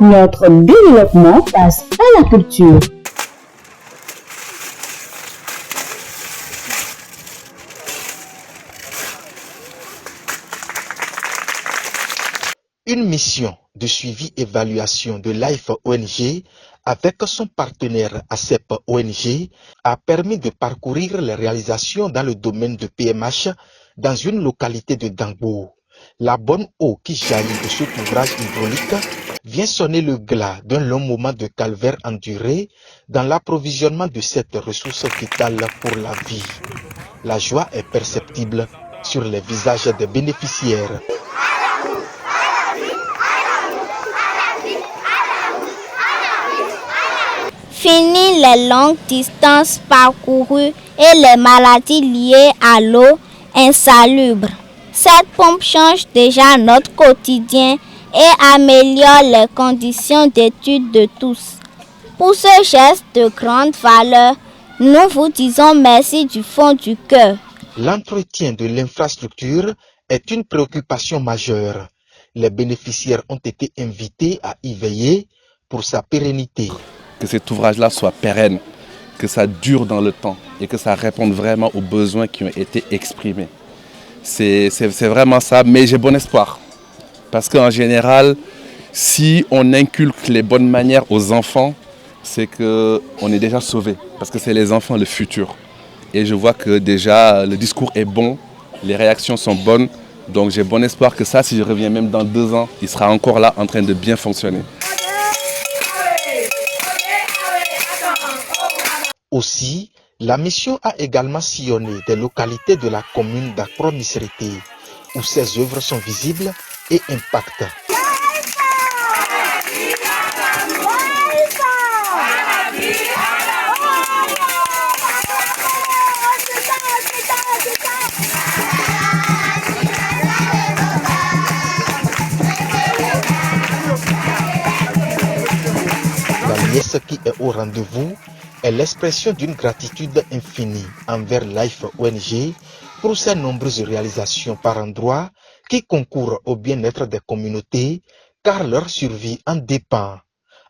Notre développement passe à la culture. Une mission de suivi-évaluation de Life ONG avec son partenaire ACEP ONG a permis de parcourir les réalisations dans le domaine de PMH dans une localité de Dangbo. La bonne eau qui jaillit de cet ouvrage hydraulique vient sonner le glas d'un long moment de calvaire enduré dans l'approvisionnement de cette ressource vitale pour la vie. La joie est perceptible sur les visages des bénéficiaires. Fini les longues distances parcourues et les maladies liées à l'eau insalubre. Cette pompe change déjà notre quotidien et améliore les conditions d'études de tous. Pour ce geste de grande valeur, nous vous disons merci du fond du cœur. L'entretien de l'infrastructure est une préoccupation majeure. Les bénéficiaires ont été invités à y veiller pour sa pérennité. Que cet ouvrage-là soit pérenne, que ça dure dans le temps et que ça réponde vraiment aux besoins qui ont été exprimés. C'est vraiment ça, mais j'ai bon espoir. Parce qu'en général, si on inculque les bonnes manières aux enfants, c'est qu'on est déjà sauvé. Parce que c'est les enfants le futur. Et je vois que déjà le discours est bon, les réactions sont bonnes. Donc j'ai bon espoir que ça, si je reviens même dans 2 ans, il sera encore là en train de bien fonctionner. Aussi, la mission a également sillonné des localités de la commune d'Akro-Misrete, où ses œuvres sont visibles et impactent. La nièce qui est au rendez-vous est l'expression d'une gratitude infinie envers Life ONG pour ses nombreuses réalisations par endroits qui concourent au bien-être des communautés car leur survie en dépend.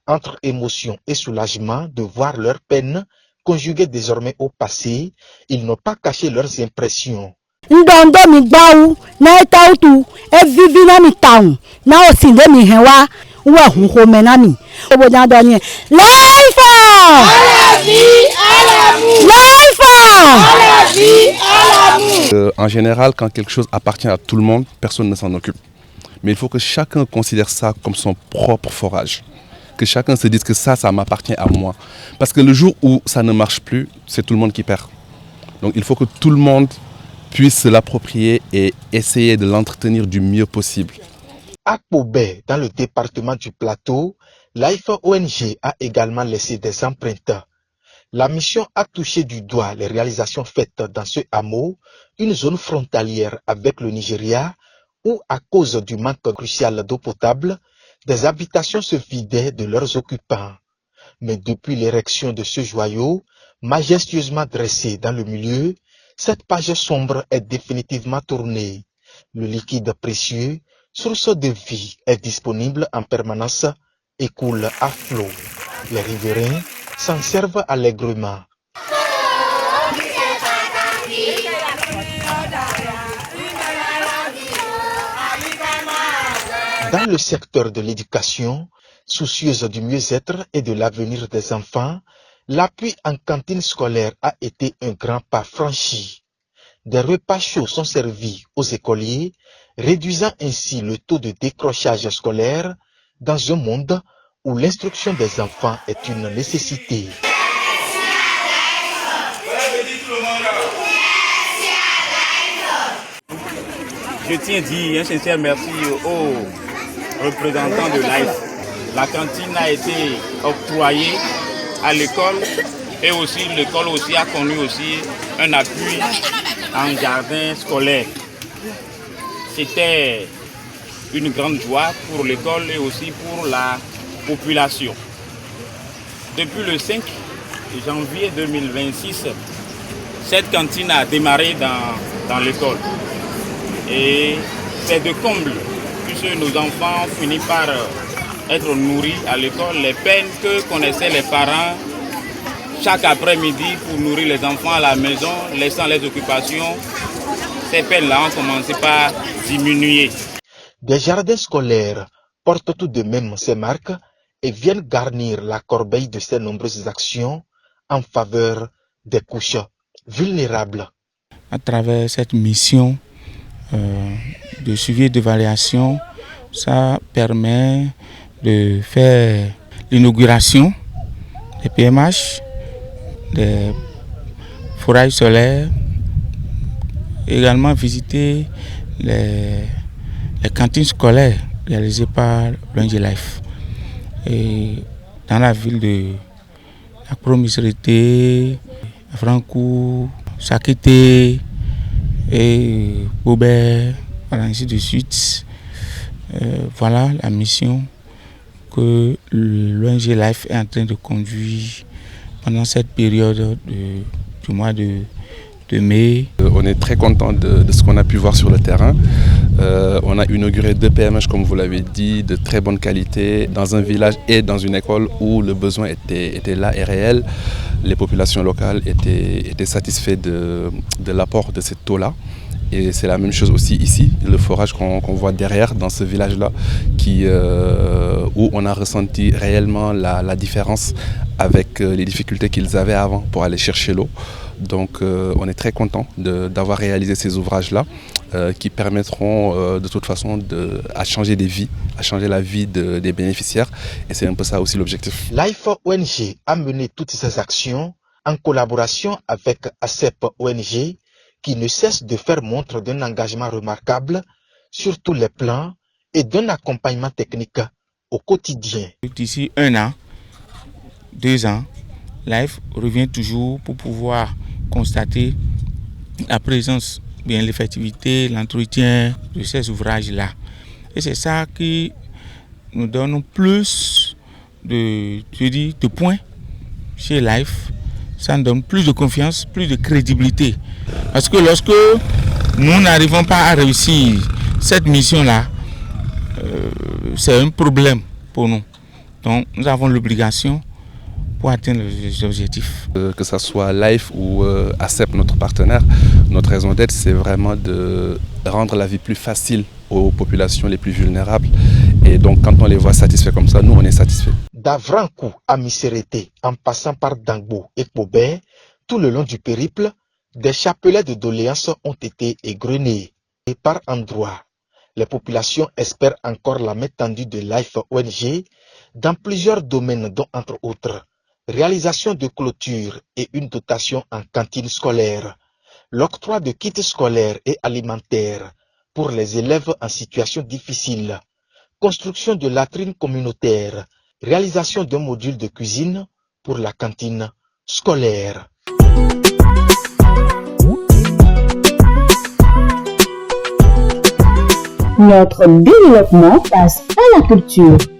Entre émotion et soulagement de voir leur peine conjuguée désormais au passé, ils n'ont pas caché leurs impressions. En général, quand quelque chose appartient à tout le monde, personne ne s'en occupe. Mais il faut que chacun considère ça comme son propre forage. Que chacun se dise que ça m'appartient à moi. Parce que le jour où ça ne marche plus, c'est tout le monde qui perd. Donc il faut que tout le monde puisse se l'approprier et essayer de l'entretenir du mieux possible. À Kobé, dans le département du Plateau, Life ONG a également laissé des empreintes. La mission a touché du doigt les réalisations faites dans ce hameau, une zone frontalière avec le Nigeria, où à cause du manque crucial d'eau potable, des habitations se vidaient de leurs occupants. Mais depuis l'érection de ce joyau, majestueusement dressé dans le milieu, cette page sombre est définitivement tournée. Le liquide précieux, source de vie, est disponible en permanence et coule à flot. Les riverains s'en servent allègrement. Dans le secteur de l'éducation, soucieuse du mieux-être et de l'avenir des enfants, l'appui en cantine scolaire a été un grand pas franchi. Des repas chauds sont servis aux écoliers, réduisant ainsi le taux de décrochage scolaire dans un monde où l'instruction des enfants est une nécessité. Je tiens à dire un sincère merci aux représentants de Life. La cantine a été octroyée à l'école et aussi l'école aussi a connu aussi un appui en jardin scolaire. C'était une grande joie pour l'école et aussi pour la population. Depuis le 5 janvier 2026, cette cantine a démarré dans l'école. Et c'est de comble, puisque nos enfants finissent par être nourris à l'école, les peines que connaissaient les parents chaque après-midi pour nourrir les enfants à la maison, laissant les occupations, ces peines-là ont commencé par diminuer. Des jardins scolaires portent tout de même ces marques et viennent garnir la corbeille de ces nombreuses actions en faveur des couches vulnérables. À travers cette mission de suivi et d'évaluation, ça permet de faire l'inauguration des PMH, des forages solaires, également visiter les cantines scolaires réalisées par l'ONG Life. Et dans la ville de la Promisérité, Francourt, Sakité et Bobert, ainsi de suite. Voilà la mission que l'ONG Life est en train de conduire pendant cette période du mois de mai. On est très content de ce qu'on a pu voir sur le terrain. On a inauguré 2 PMH, comme vous l'avez dit, de très bonne qualité, dans un village et dans une école où le besoin était là et réel. Les populations locales étaient satisfaites de l'apport de cette eau-là. Et c'est la même chose aussi ici, le forage qu'on voit derrière dans ce village-là, où on a ressenti réellement la différence avec les difficultés qu'ils avaient avant pour aller chercher l'eau. Donc on est très content d'avoir réalisé ces ouvrages-là qui permettront de toute façon à changer des vies, à changer la vie des bénéficiaires. Et c'est un peu ça aussi l'objectif. Life ONG a mené toutes ces actions en collaboration avec ACEP ONG, qui ne cesse de faire montre d'un engagement remarquable sur tous les plans et d'un accompagnement technique au quotidien. D'ici 1 an, 2 ans, Life revient toujours pour pouvoir constater la présence, bien l'effectivité, l'entretien de ces ouvrages-là. Et c'est ça qui nous donne plus de points chez Life. Ça nous donne plus de confiance, plus de crédibilité. Parce que lorsque nous n'arrivons pas à réussir cette mission-là, c'est un problème pour nous. Donc nous avons l'obligation pour atteindre les objectifs. Que ce soit Life ou ACEP, notre partenaire, notre raison d'être, c'est vraiment de rendre la vie plus facile aux populations les plus vulnérables. Et donc quand on les voit satisfaits comme ça, nous on est satisfaits. D'Avrankou à Missérété, en passant par Dangbo et Kobé, tout le long du périple, des chapelets de doléances ont été égrenés. Et par endroits, les populations espèrent encore la main tendue de Life ONG dans plusieurs domaines, dont entre autres réalisation de clôtures et une dotation en cantine scolaire, l'octroi de kits scolaires et alimentaires pour les élèves en situation difficile, construction de latrines communautaires, réalisation d'un module de cuisine pour la cantine scolaire. Notre développement passe par la culture.